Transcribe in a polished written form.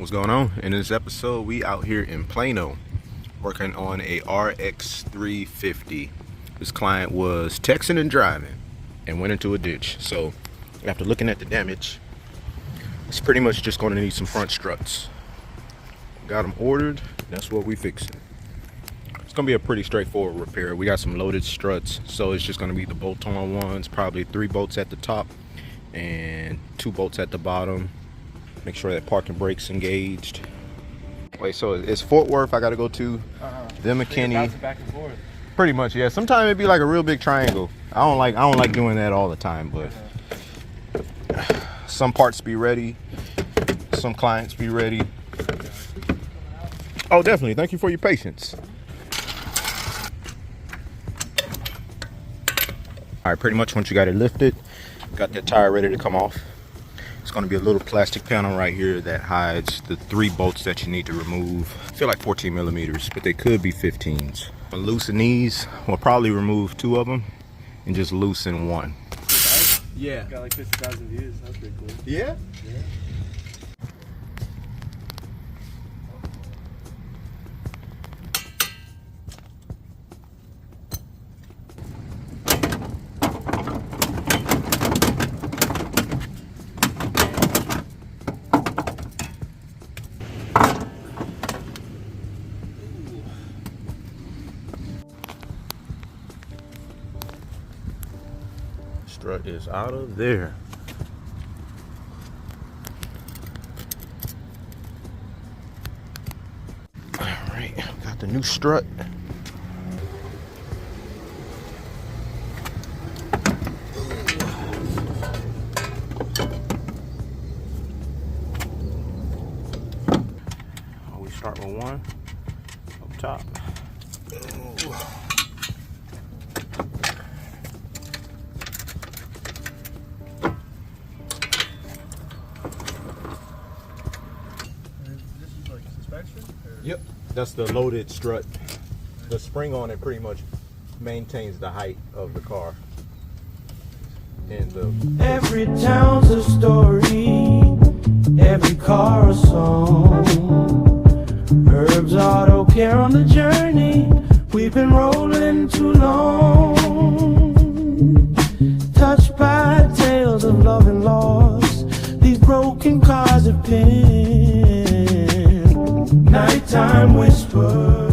What's going on? In this episode, we out here in Plano working on a RX350. This client was texting and driving and went into a ditch. So after looking at the damage, it's pretty much just going to need some front struts. Got them ordered. That's what we fixing. It's going to be a pretty straightforward repair. We got some loaded struts, so it's just going to be the bolt-on ones, probably 3 bolts at the top and 2 bolts at the bottom. Make sure that parking brake's engaged. Wait, so it's Fort Worth I gotta go to, then McKinney. Back and forth. Pretty much, yeah. Sometimes it'd be like a real big triangle. I don't like doing that all the time, but some parts be ready, some clients be ready. Oh, definitely. Thank you for your patience. All right, pretty much once you got it lifted, got that tire ready to come off. It's going to be a little plastic panel right here that hides the 3 bolts that you need to remove. I feel like 14 millimeters, but they could be 15s. I'll loosen these. We'll probably remove 2 of them and just loosen 1. Yeah. Got like 50,000 views. That's pretty cool. Yeah? Yeah. Strut is out of there. All right, got the new strut. We start with 1 up top. Yep, that's the loaded strut. The spring on it pretty much maintains the height of the car. And every town's a story, every car a song. HerbzAutoCare on the journey, we've been rolling too long. Touched by tales of love and loss, these broken cars have been nighttime whispers.